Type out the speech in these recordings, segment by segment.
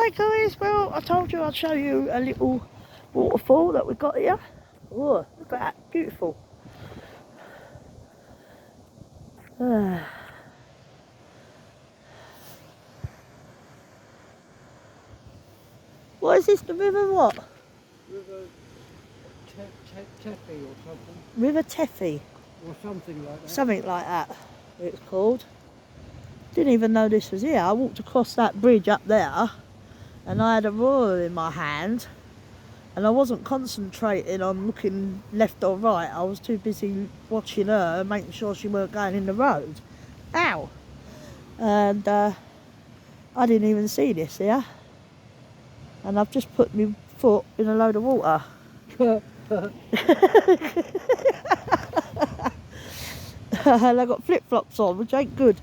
Hi guys, well I told you I'd show you a little waterfall that we got here. Oh, look at that, beautiful. What is this, the river what? River Teffy or something. River Teffy. Or something like that. Something like that it's called. Didn't even know this was here. I walked across that bridge up there and I had a roller in my hand and I wasn't concentrating on looking left or right. I was too busy watching her and making sure she weren't going in the road. Ow! And I didn't even see this here. And I've just put my foot in a load of water. And I got flip-flops on, which ain't good.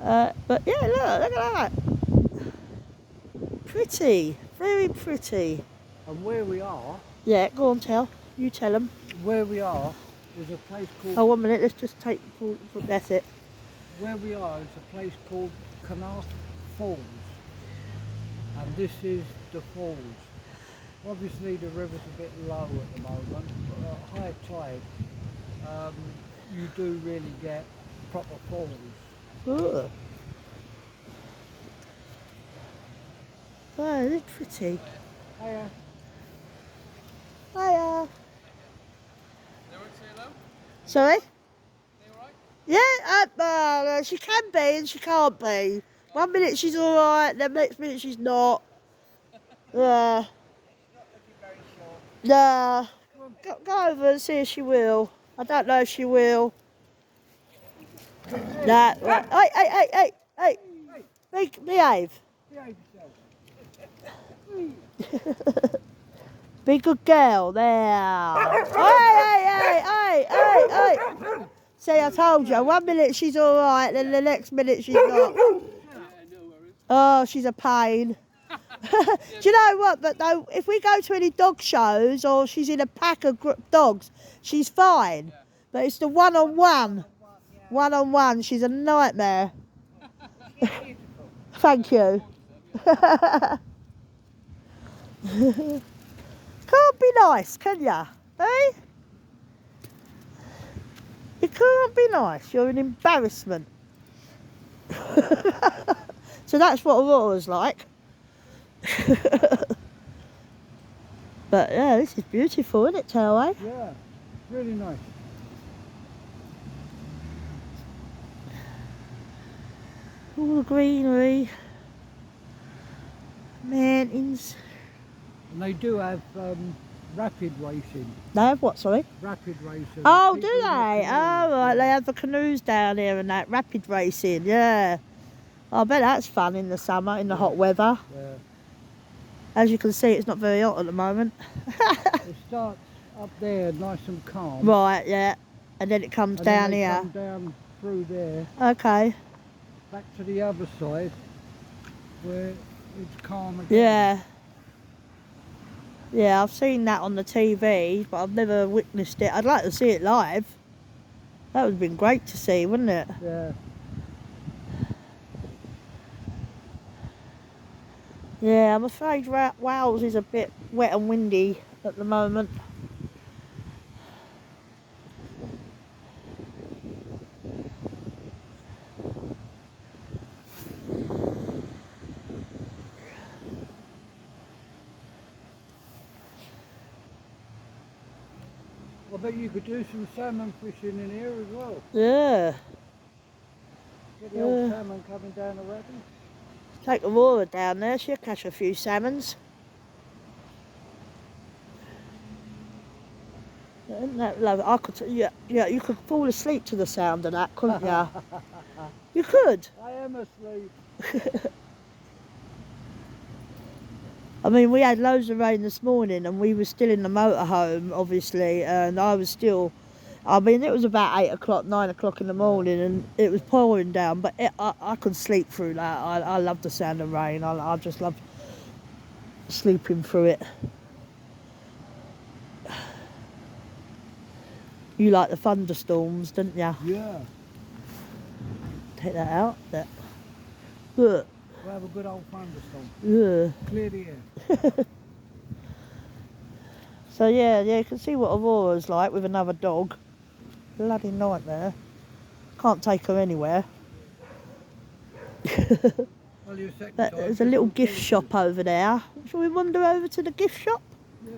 But yeah, look at that. Pretty, very pretty. And where we are... Yeah, go on, you tell them. Where we are is a place called... Oh, 1 minute, let's just take... That's it. Where we are is a place called Canarth Falls. And this is the falls. Obviously the river's a bit low at the moment, but at high tide you do really get proper falls. Ooh. Oh, they're pretty. Hiya. Hiya. Sorry? Yeah, she can be and she can't be. 1 minute she's alright, the next minute she's not. Yeah. Nah. Go over and see if she will. I don't know if she will. Nah. Right. Hey. Behave. Behave yourself. Be a good girl. There. Hey. See, I told you. 1 minute she's alright, then the next minute she's not. Oh, she's a pain. Do you know what? But though, if we go to any dog shows or she's in a pack of dogs, she's fine. Yeah. But it's the one-on-one. One-on-one, she's a nightmare. Thank you. Can't be nice, can ya? Eh? You can't be nice. You're an embarrassment. So that's what Aurora's like. But yeah, this is beautiful, isn't it, Tailway? Yeah, really nice. All the greenery, mountains. And they do have rapid racing. They have what, sorry? Rapid racing. Oh, do they? Oh, right, they have the canoes down here and that, rapid racing, yeah. I bet that's fun in the summer, in the hot weather. Yeah. As you can see, it's not very hot at the moment. It starts up there nice and calm. Right, yeah. And then it comes down here. Come down through there. Okay. Back to the other side where it's calm again. Yeah. Yeah, I've seen that on the TV, but I've never witnessed it. I'd like to see it live. That would have been great to see, wouldn't it? Yeah. Yeah, I'm afraid Wales is a bit wet and windy at the moment. I bet you could do some salmon fishing in here as well. Yeah. Get the old salmon coming down the rapids. Take Aurora down there, she'll catch a few salmons. Isn't that lovely? I could, yeah, you could fall asleep to the sound of that, couldn't you? You could. I am asleep. I mean, we had loads of rain this morning and we were still in the motorhome, obviously, and I was still, I mean, it was about 8 o'clock, 9 o'clock in the morning and it was pouring down, but I could sleep through that. I love the sound of rain. I just love sleeping through it. You like the thunderstorms, didn't you? Yeah. Take that out. There. Look. We'll have a good old thunderstorm. Yeah. Clear the air. So yeah, you can see what Aurora's like with another dog. Bloody nightmare. Can't take her anywhere. Well, your second But time, there's a just little look gift forward shop to it. over there. Shall we wander over to the gift shop? Yeah.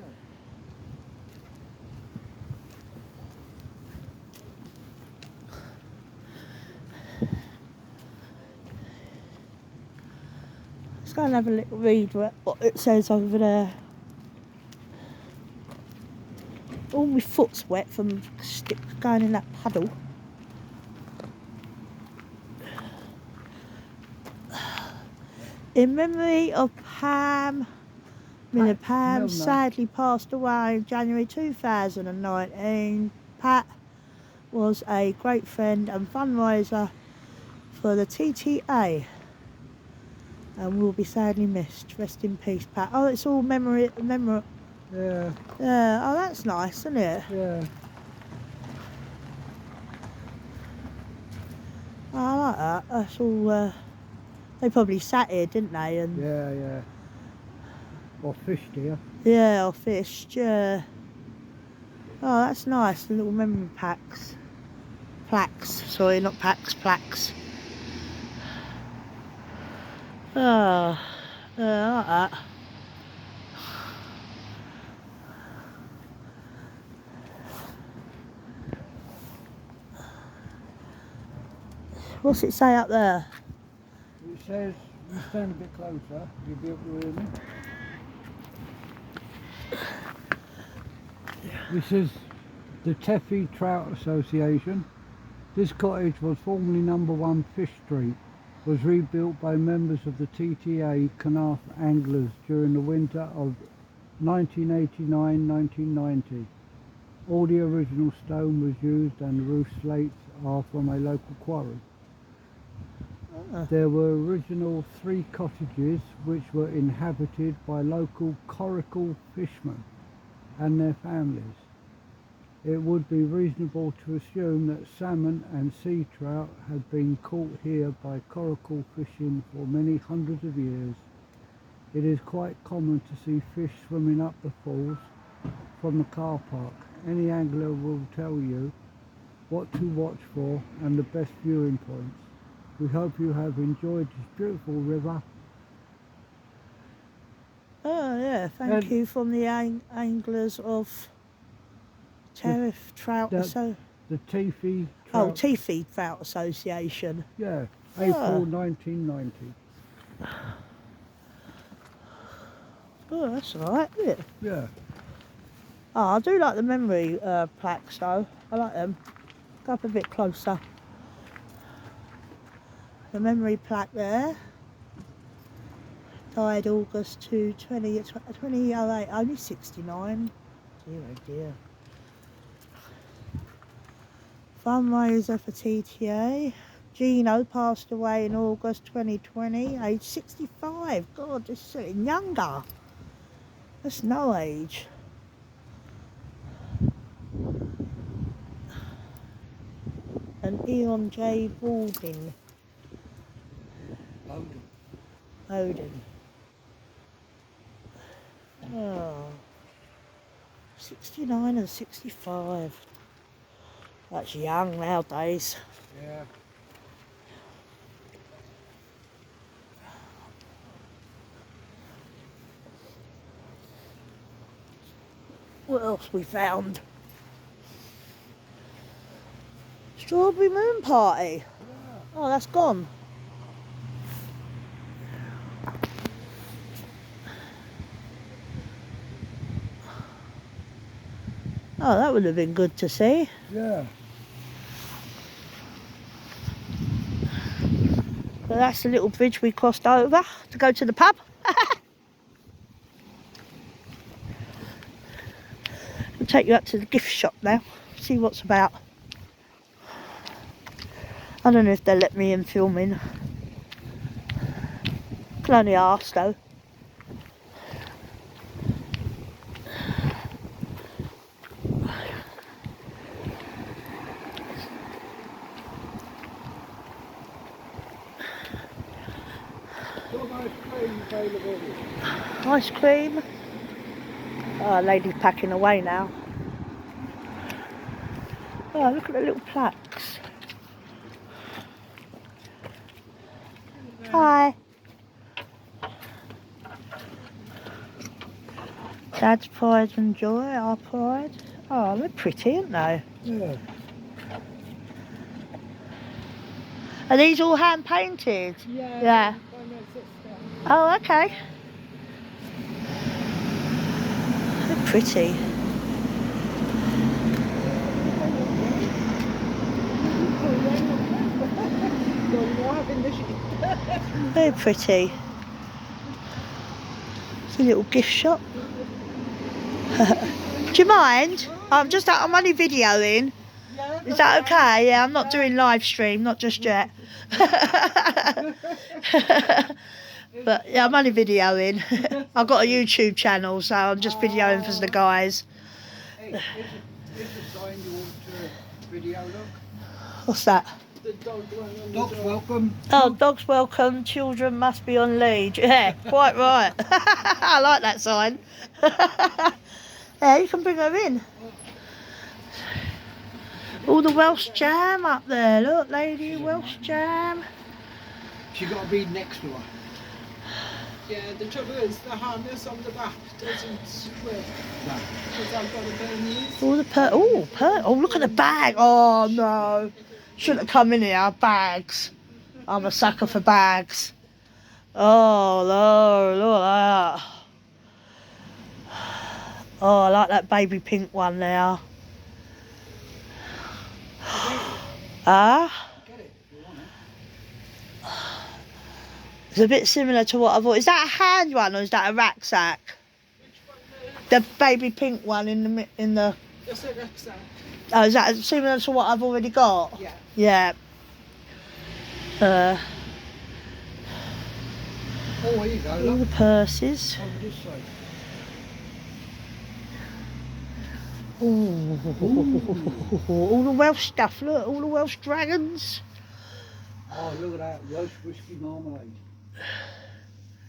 Let's go and have a little read what it says over there. All my foot's wet from going in that puddle. In memory of Pam, Miller Pam Milner. sadly passed away in January 2019. Pat was a great friend and fundraiser for the TTA and will be sadly missed. Rest in peace, Pat. Oh, it's all memory. Yeah. Yeah. Oh, that's nice, isn't it? Yeah. Oh, I like that. That's all. They probably sat here, didn't they? And Yeah, yeah. Or fished here. yeah, or fished. Yeah. Oh, that's nice. The little memory plaques. Sorry, not packs. Plaques. Oh, yeah, I like that. What's it say up there? It says, you stand a bit closer, you'll be able to hear me. This is the Teffy Trout Association. This cottage was formerly number 1 Fish Street. Was rebuilt by members of the TTA Canarth Anglers during the winter of 1989-1990. All the original stone was used and the roof slates are from a local quarry. There were original 3 cottages which were inhabited by local coracle fishermen and their families. It would be reasonable to assume that salmon and sea trout had been caught here by coracle fishing for many hundreds of years. It is quite common to see fish swimming up the falls from the car park. Any angler will tell you what to watch for and the best viewing points. We hope you have enjoyed this beautiful river. Oh yeah, thank you from the anglers of Tariff Trout The Teffy Oh, Trout. Teefy Trout Association. Yeah, April 1990. Oh, that's alright, isn't it? Yeah. Oh, I do like the memory plaques though. I like them. Go up a bit closer. The memory plaque there. Died August 2008, only 69. Dear oh dear. Fundraiser for TTA. Gino passed away in August 2020, age 65. God, this is getting younger. That's no age. And Eon J. Balding. Odin. Oh. 69 and 65. That's young nowadays. Yeah. What else we found? Strawberry Moon Party. Yeah. Oh, that's gone. Oh, that would have been good to see. Yeah. But that's the little bridge we crossed over to go to the pub. I'll take you up to the gift shop now, see what's about. I don't know if they'll let me in filming. Can only ask though. available. Ice cream. Oh, lady's packing away now. Oh, look at the little plaques. Hi. Dad's pride and joy, our pride. Oh, they're pretty, aren't they? Yeah. Are these all hand painted? Yeah. By my sister. Oh, okay. They're pretty. Very pretty. It's a little gift shop. Do you mind? I'm only videoing. Is that okay? Yeah, I'm not doing live stream, not just yet. But yeah, I'm only videoing. I've got a YouTube channel, so I'm just videoing for the guys. Hey, here's a sign you want to video, look. What's that? The dog one on the Dogs door. welcome. Oh, dogs welcome, children must be on lead. Yeah, quite right. I like that sign. Yeah, you can bring her in. All the Welsh jam up there. Look, lady, Welsh jam. She got to be next to her. Yeah, the trouble is the harness on the back doesn't work because I've got a Burmese. All the oh, look at the bag. Oh no, shouldn't have come in here. Bags. I'm a sucker for bags. Oh Lord, look at that. Oh, I like that baby pink one there. Ah, Get it if you want it. it's a bit similar to what I thought. Is that a hand one or is that a rucksack? The baby pink one in the. It's a rucksack. Oh, is that similar to what I've already got? Yeah. Yeah. Oh, here you go, All look. the purses. On this side. Ooh. All the Welsh stuff, look, all the Welsh dragons. Oh, look at that. Welsh whiskey marmalade.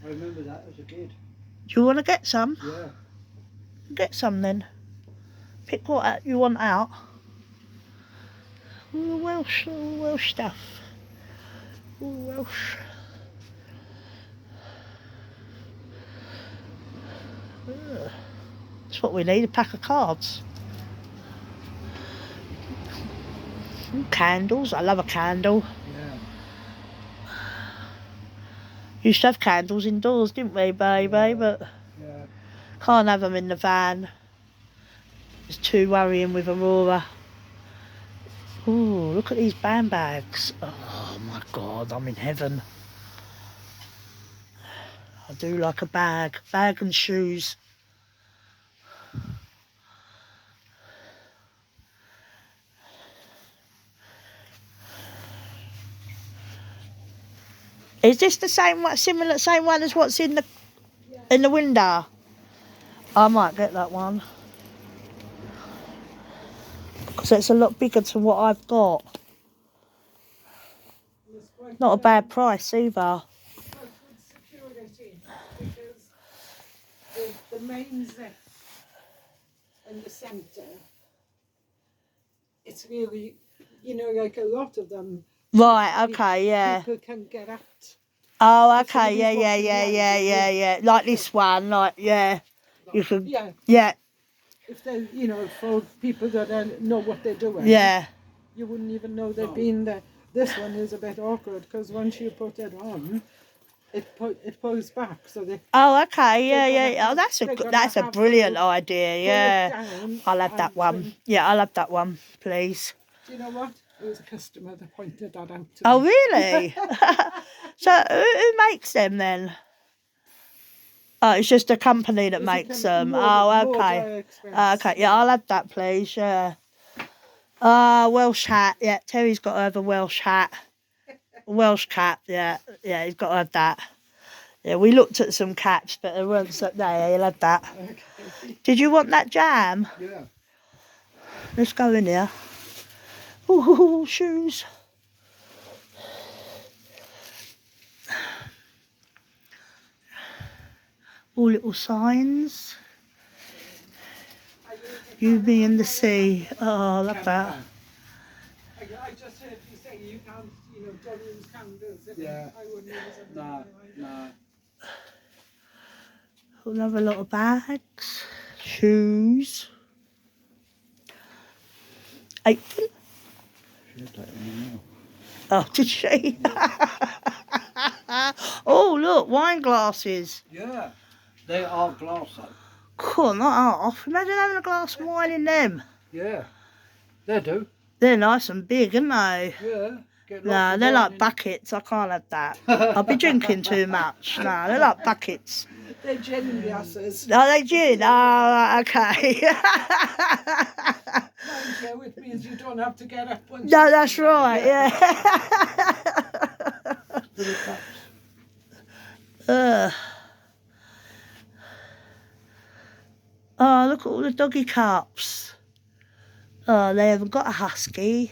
I remember that as a kid. Do you want to get some? Yeah. Get some then. Pick what you want out. All the Welsh stuff. All the Welsh. Ugh. That's what we need, a pack of cards. Candles, I love a candle. Yeah. Used to have candles indoors, didn't we, baby? Yeah. But Yeah. can't have them in the van. It's too worrying with Aurora. Ooh, look at these band bags. Oh my God, I'm in heaven. I do like a bag and shoes. Is this the same one, same one as what's in the window? I might get that one. Because it's a lot bigger to what I've got. Not a bad price either. Quite good security because the main zip in the centre, it's really, like a lot of them. Right, okay, yeah. People can get at. Oh, If okay, somebody's yeah. walking behind you, Yeah. Like this one, like, yeah. You could, Yeah, yeah, if they, for people that know what they're doing, yeah. you wouldn't even know they've been there. This one is a bit awkward because once you put it on, it pulls back, so they Oh, okay, They're yeah. gonna Oh, that's they're gonna that's a have brilliant to idea, pull it yeah. down I'll have that and, one. Yeah, I'll have that one, please. Do you know what? It was a customer that pointed that out to Oh, me. really? So, who makes them then? Oh, it's just a company that It's a makes com- them. more- Oh, more okay. dry expense. Okay, yeah, I'll have that, please, yeah. Welsh hat, yeah. Terry's got to have a Welsh hat. Welsh cat, yeah. Yeah, he's got to have that. Yeah, we looked at some cats, but there weren't so... No, yeah, he'll have that. Okay. Did you want that jam? Yeah. Let's go in here. Ooh, shoes. All little signs. You, me and the sea. Oh, I love that. I just heard you say you can't, don't use candles. Yeah. I wouldn't use them. No, no. We'll have a lot of bags, shoes. Apron. She'll take them now. Oh, did she? Oh, look, wine glasses. Yeah, they are glass though. Cool, not half. Imagine having a glass of wine in them. Yeah, they do. They're nice and big, aren't they? Yeah. Get lots No, of they're wine like in- buckets. I can't have that. I'll be drinking too much. No, they're like buckets. They're gin glasses. Are they gin? Oh, right, okay. Mind you, it means you don't have to get up once. No, that's right, yeah. Little cups. Oh, look at all the doggy cups. Oh, they haven't got a husky.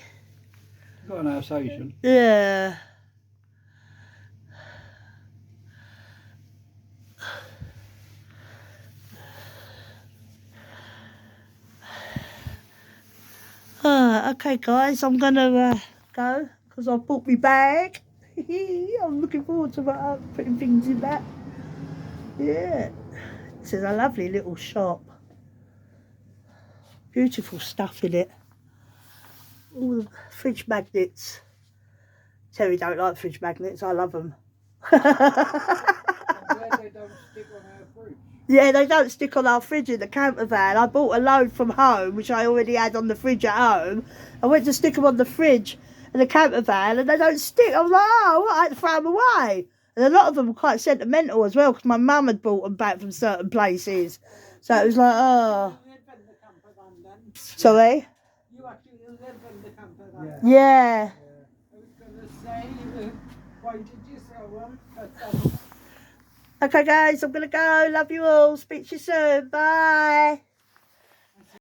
Got an Alsatian. Yeah. Okay, guys, I'm gonna go because I've bought my bag. I'm looking forward to putting things in that. Yeah, this is a lovely little shop. Beautiful stuff in it. All the fridge magnets. Terry don't like fridge magnets. I love them. I'm glad they don't stick on our fridge. Yeah, they don't stick on our fridge in the camper van. I bought a load from home, which I already had on the fridge at home. I went to stick them on the fridge in the camper van, and they don't stick. I was like, oh, I had to throw them away. And a lot of them were quite sentimental as well, because my mum had brought them back from certain places. So it was like, oh. You live in the camper van then? Sorry? You actually live in the camper van? Yeah. Yeah. I was going to say, why did you throw them? But, Okay, guys, I'm going to go. Love you all. Speak to you soon. Bye.